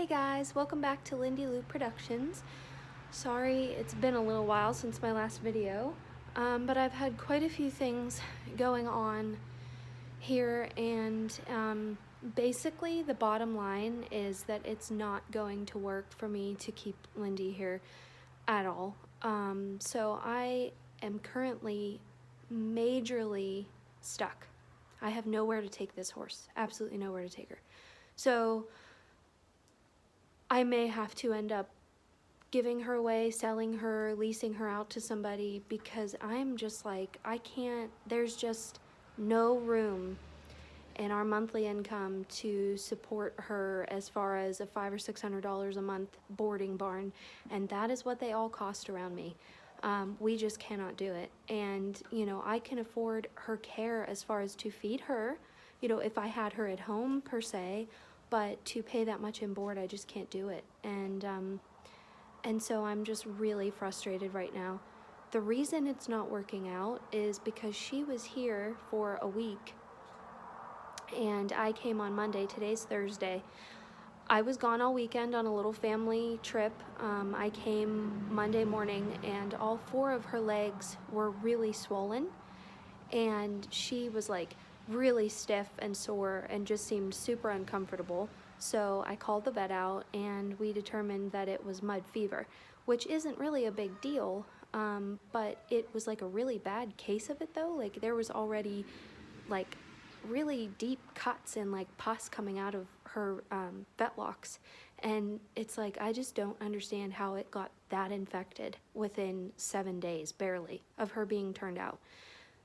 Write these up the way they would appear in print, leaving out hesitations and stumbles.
Hey guys, welcome back to Lindy Lou Productions. Sorry it's been a little while since my last video, but I've had quite a few things going on here, and basically the bottom line is that it's not going to work for me to keep Lindy here at all. So I am currently majorly stuck. I have nowhere to take this horse, absolutely nowhere to take her. So I may have to end up giving her away, selling her, leasing her out to somebody, because I'm just like, I can't, there's just no room in our monthly income to support her as far as a $500 or $600 a month boarding barn, and that is what they all cost around me. We just cannot do it. And you know, I can afford her care as far as to feed her, you know, if I had her at home per se, but to pay that much in board, I just can't do it. And so I'm just really frustrated right now. The reason it's not working out is because she was here for a week and I came on Monday. Today's Thursday. I was gone all weekend on a little family trip. I came Monday morning and all 4 of her legs were really swollen, and she was like really stiff and sore and just seemed super uncomfortable. So I called the vet out and we determined that it was mud fever, which isn't really a big deal, but it was like a really bad case of it though. Like there was already like really deep cuts and like pus coming out of her fetlocks, and it's like I just don't understand how it got that infected within 7 days barely of her being turned out.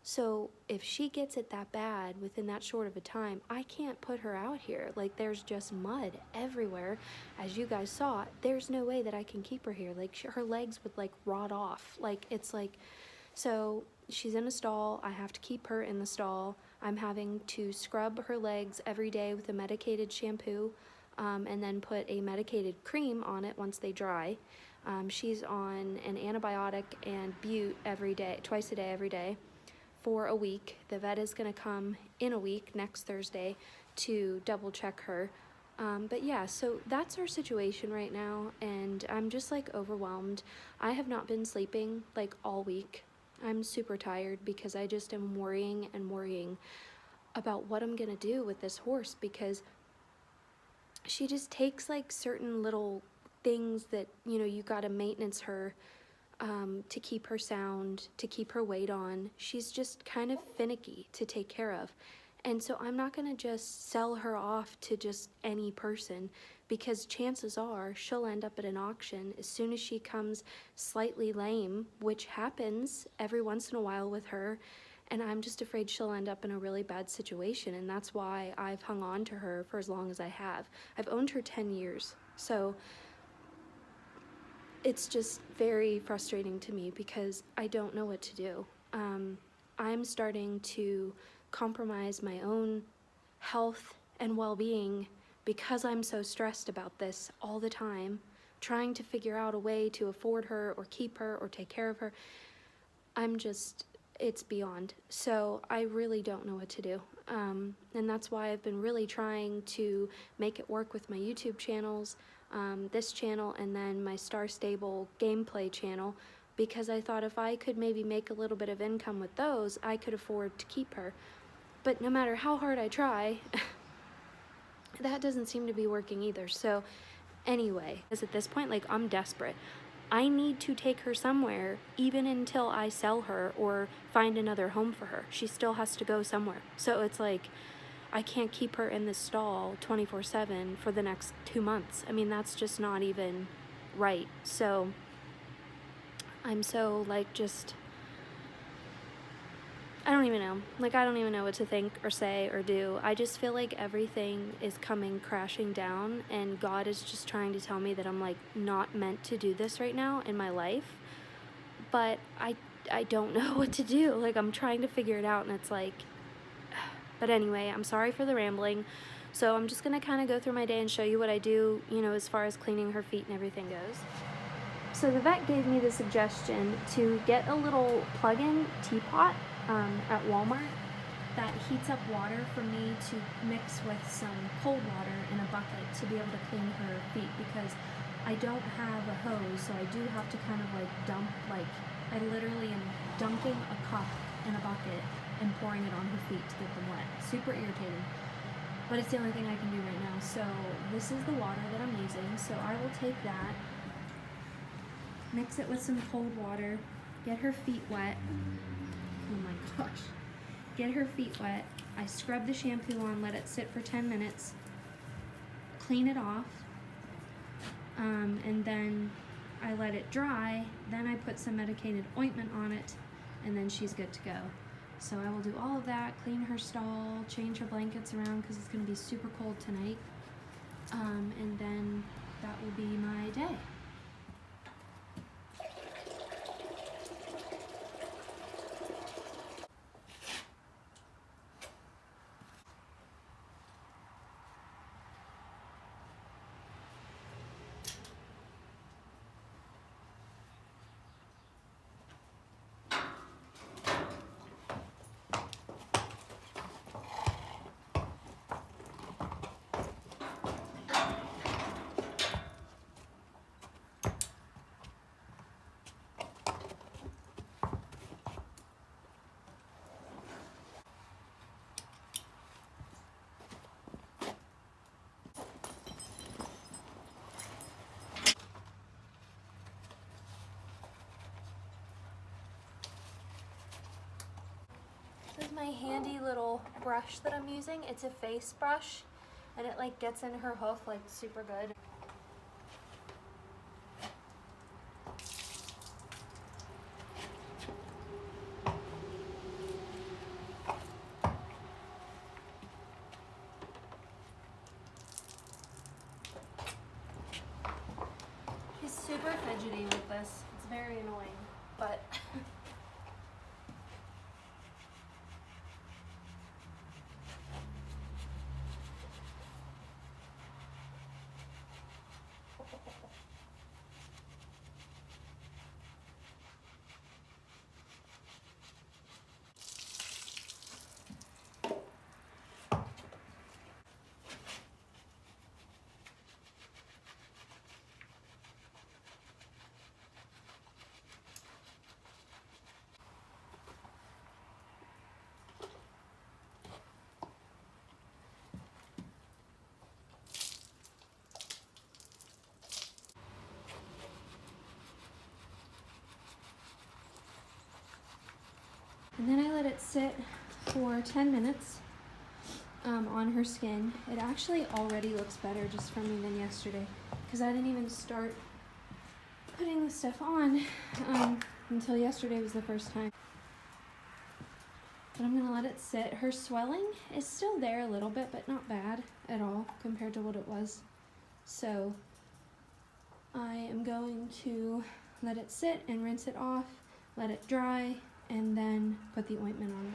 So if she gets it that bad within that short of a time, I can't put her out here. Like there's just mud everywhere. As you guys saw, there's no way that I can keep her here. Like her legs would like rot off. Like it's like, so she's in a stall. I have to keep her in the stall. I'm having to scrub her legs every day with a medicated shampoo, and then put a medicated cream on it once they dry. She's on an antibiotic and bute every day, twice a day, every day, for a week. The vet is going to come in a week, next Thursday, to double check her. But yeah, so that's our situation right now, and I'm just like overwhelmed. I have not been sleeping like all week. I'm super tired because I just am worrying and worrying about what I'm gonna do with this horse, because she just takes like certain little things that, you know, you gotta maintenance her, to keep her sound, to keep her weight on. She's just kind of finicky to take care of. And so I'm not gonna just sell her off to just any person, because chances are she'll end up at an auction as soon as she comes slightly lame, which happens every once in a while with her. And I'm just afraid she'll end up in a really bad situation, and that's why I've hung on to her for as long as I have. I've owned her 10 years, so it's just very frustrating to me because I don't know what to do. I'm starting to compromise my own health and well-being because I'm so stressed about this all the time, trying to figure out a way to afford her or keep her or take care of her. It's beyond. So I really don't know what to do. And that's why I've been really trying to make it work with my YouTube channels, this channel, and then my Star Stable gameplay channel, because I thought if I could maybe make a little bit of income with those, I could afford to keep her. But no matter how hard I try, that doesn't seem to be working either. So anyway, because at this point, like, I'm desperate. I need to take her somewhere, even until I sell her or find another home for her. She still has to go somewhere. So it's like, I can't keep her in this stall 24/7 for the next 2 months. I mean, that's just not even right. So I'm so like just, I don't even know. Like, I don't even know what to think or say or do. I just feel like everything is coming crashing down, and God is just trying to tell me that I'm like not meant to do this right now in my life. But I don't know what to do. Like, I'm trying to figure it out, and it's like, but anyway, I'm sorry for the rambling. So I'm just gonna kind of go through my day and show you what I do, you know, as far as cleaning her feet and everything goes. So the vet gave me the suggestion to get a little plug-in teapot at Walmart that heats up water for me to mix with some cold water in a bucket to be able to clean her feet. because I don't have a hose, so I do have to kind of like dump, like I literally am dunking a cup in a bucket and pouring it on her feet to get them wet. Super irritating, but it's the only thing I can do right now. So this is the water that I'm using, so I will take that, mix it with some cold water, get her feet wet. Oh my gosh. Get her feet wet. I scrub the shampoo on, let it sit for 10 minutes, clean it off, and then I let it dry. Then I put some medicated ointment on it, and then she's good to go. So I will do all of that, clean her stall, change her blankets around because it's going to be super cold tonight, and then that will be my day. This is my handy little brush that I'm using. It's a face brush, and it like gets in her hoof like super good. She's super fidgety with this. It's very annoying, but and then I let it sit for 10 minutes on her skin. It actually already looks better just from even yesterday because I didn't even start putting the stuff on until yesterday was the first time. But I'm gonna let it sit. Her swelling is still there a little bit, but not bad at all compared to what it was. So I am going to let it sit and rinse it off, let it dry, and then put the ointment on it.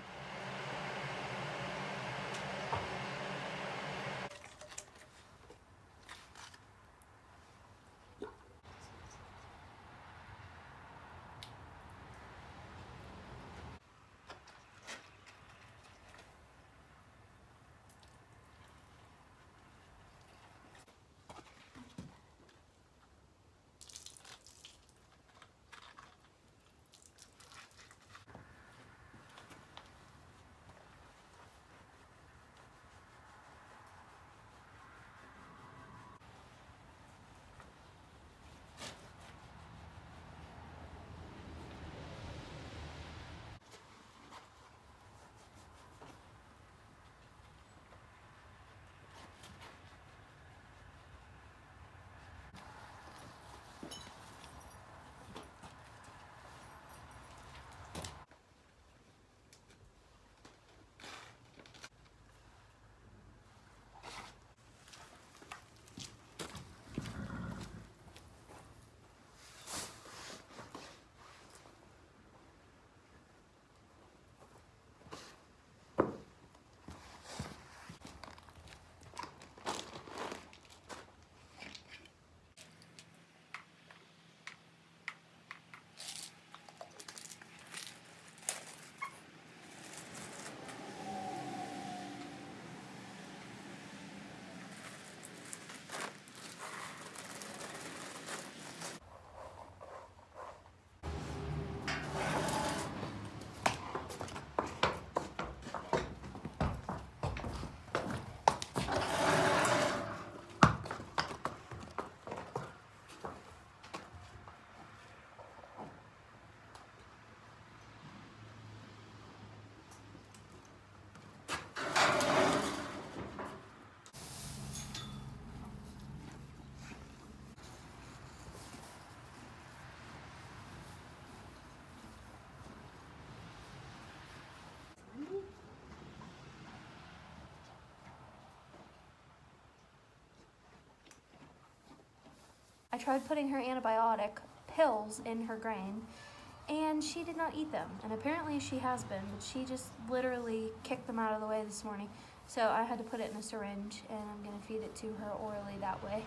tried putting her antibiotic pills in her grain, and she did not eat them. And apparently she has been, but she just literally kicked them out of the way this morning. So I had to put it in a syringe, and I'm gonna feed it to her orally that way.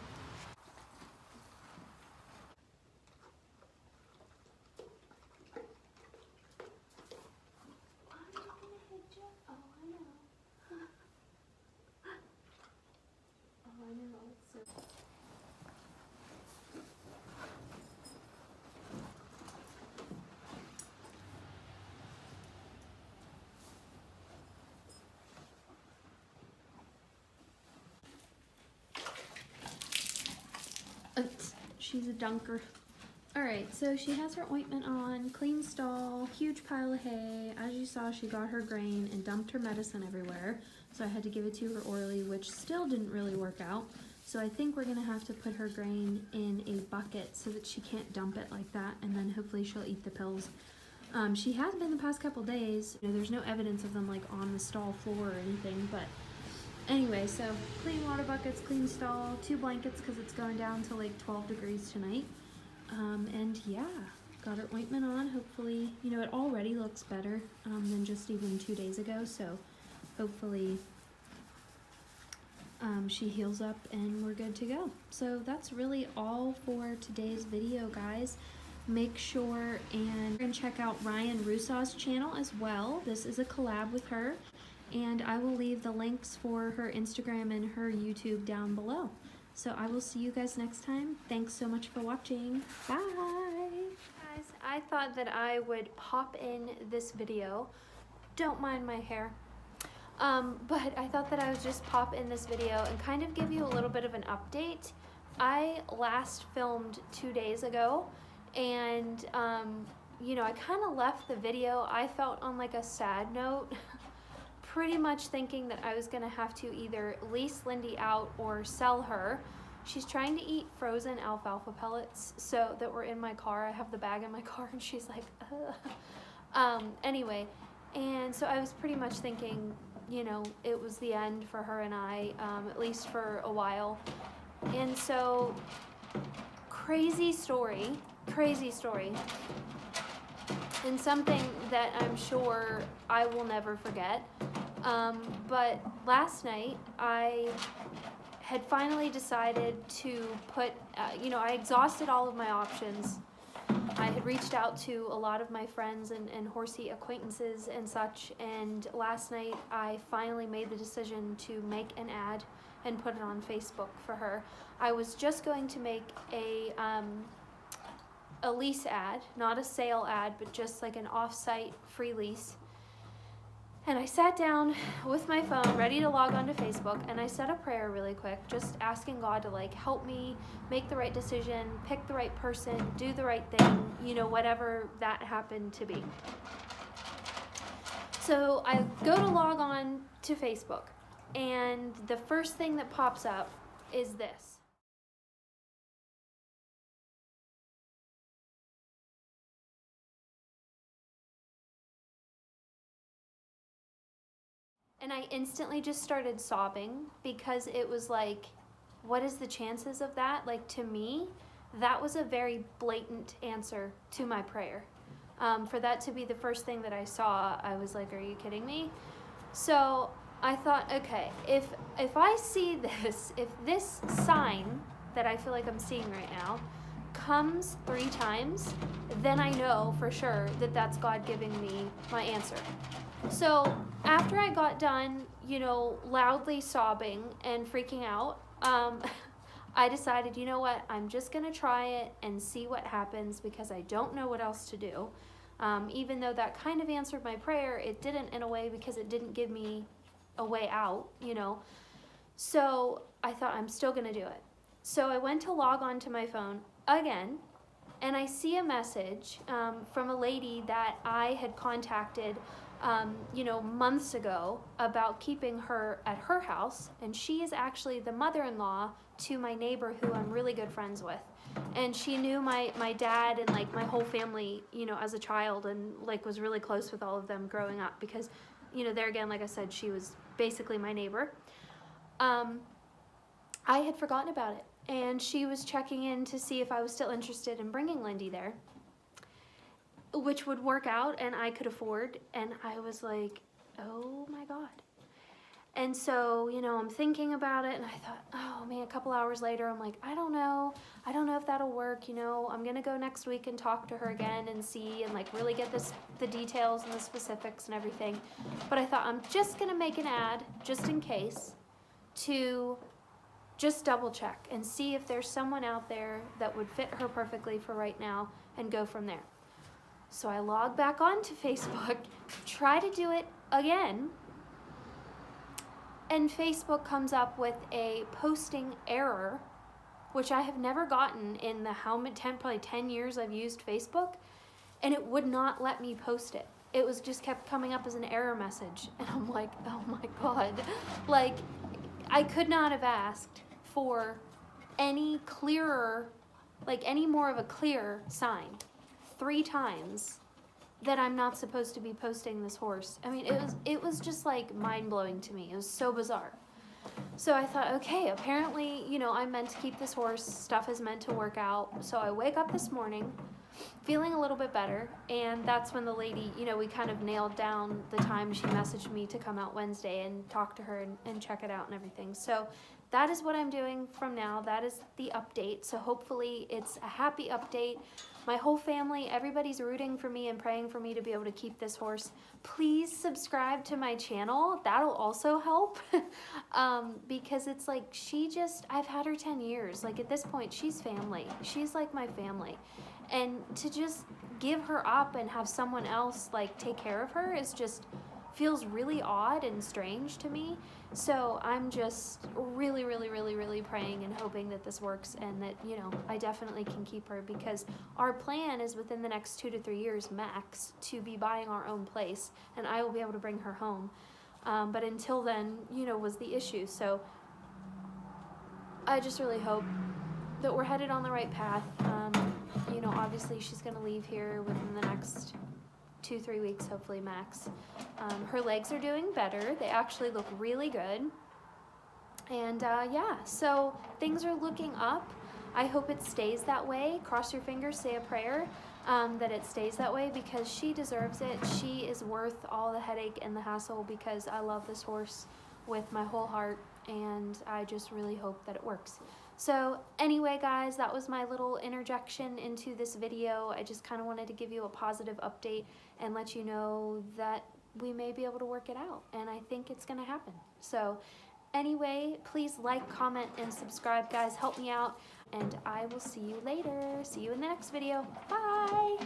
She's a dunker. Alright, so she has her ointment on, clean stall, huge pile of hay. As you saw, she got her grain and dumped her medicine everywhere. So I had to give it to her orally, which still didn't really work out. So I think we're gonna have to put her grain in a bucket so that she can't dump it like that, and then hopefully she'll eat the pills. She has been the past couple days. You know, there's no evidence of them like on the stall floor or anything, but anyway, so clean water buckets, clean stall, 2 blankets because it's going down to like 12 degrees tonight. And yeah, got her ointment on. Hopefully, you know, it already looks better than just even 2 days ago. So hopefully she heals up and we're good to go. So that's really all for today's video, guys. Make sure and check out Rhyan Rusaw's channel as well. This is a collab with her. And I will leave the links for her Instagram and her YouTube down below. So I will see you guys next time. Thanks so much for watching. Bye! Guys, I thought that I would pop in this video. Don't mind my hair. But I thought that I would just pop in this video and kind of give you a little bit of an update. I last filmed 2 days ago, and you know, I kind of left the video, I felt, on like a sad note. Pretty much thinking that I was gonna have to either lease Lindy out or sell her. She's trying to eat frozen alfalfa pellets so that were in my car. I have the bag in my car and she's like, ugh. Anyway, and so I was pretty much thinking, you know, it was the end for her and I, at least for a while. And so, crazy story, and something that I'm sure I will never forget. But last night I had finally decided to put, you know, I exhausted all of my options. I had reached out to a lot of my friends and horsey acquaintances and such, and last night I finally made the decision to make an ad and put it on Facebook for her. I was just going to make a lease ad, not a sale ad, but just like an off-site free lease. And I sat down with my phone ready to log on to Facebook, and I said a prayer really quick, just asking God to like help me make the right decision, pick the right person, do the right thing, you know, whatever that happened to be. So I go to log on to Facebook, and the first thing that pops up is this. And I instantly just started sobbing because it was like, what is the chances of that? Like, to me, that was a very blatant answer to my prayer. For that to be the first thing that I saw, I was like, are you kidding me? So I thought, okay, if I see this, if this sign that I feel like I'm seeing right now comes 3 times, then I know for sure that that's God giving me my answer. So after I got done, you know, loudly sobbing and freaking out, I decided, you know what, I'm just gonna try it and see what happens because I don't know what else to do. Even though that kind of answered my prayer, it didn't in a way because it didn't give me a way out, you know. So I thought, I'm still gonna do it. So I went to log on to my phone again, and I see a message from a lady that I had contacted you know, months ago about keeping her at her house, and she is actually the mother-in-law to my neighbor who I'm really good friends with. And she knew my dad and like my whole family, you know, as a child, and like was really close with all of them growing up because, you know, there again, like I said, she was basically my neighbor. I had forgotten about it. and she was checking in to see if I was still interested in bringing Lindy there, which would work out and I could afford. And I was like, oh my God. And so, you know, I'm thinking about it, and I thought, oh man, a couple hours later, I'm like, I don't know if that'll work. You know, I'm gonna go next week and talk to her again and see, and like really get the details and the specifics and everything. But I thought I'm just gonna make an ad just in case, to just double check and see if there's someone out there that would fit her perfectly for right now, and go from there. So I log back onto Facebook, try to do it again, and Facebook comes up with a posting error, which I have never gotten in the probably 10 years I've used Facebook, and it would not let me post it. It was just kept coming up as an error message, and I'm like, oh my God. Like, I could not have asked for any clearer, like any more of a clear sign 3 times that I'm not supposed to be posting this horse. I mean, it was just like mind-blowing to me. It was so bizarre. So I thought, okay, apparently, you know, I'm meant to keep this horse. Stuff is meant to work out. So I wake up this morning feeling a little bit better, and that's when the lady, you know, we kind of nailed down the time she messaged me to come out Wednesday and talk to her and check it out and everything. So that is what I'm doing from now. That is the update. So hopefully it's a happy update. My whole family, everybody's rooting for me and praying for me to be able to keep this horse. Please subscribe to my channel. That'll also help. Because it's like, I've had her 10 years. Like, at this point, she's family. She's like my family. And to just give her up and have someone else like take care of her is just feels really odd and strange to me. So I'm just really, really, really, really praying and hoping that this works, and that, you know, I definitely can keep her, because our plan is within the next 2 to 3 years max to be buying our own place, and I will be able to bring her home. But until then, you know, was the issue. So I just really hope that we're headed on the right path. You know, obviously she's going to leave here within the next 2-3 weeks, hopefully max. Her legs are doing better. They actually look really good. And yeah, so things are looking up. I hope it stays that way. Cross your fingers, say a prayer that it stays that way, because she deserves it. She is worth all the headache and the hassle, because I love this horse with my whole heart, and I just really hope that it works. So anyway, guys, that was my little interjection into this video. I just kind of wanted to give you a positive update and let you know that we may be able to work it out, and I think it's going to happen. So anyway, please like, comment, and subscribe, guys. Help me out, and I will see you later. See you in the next video. Bye!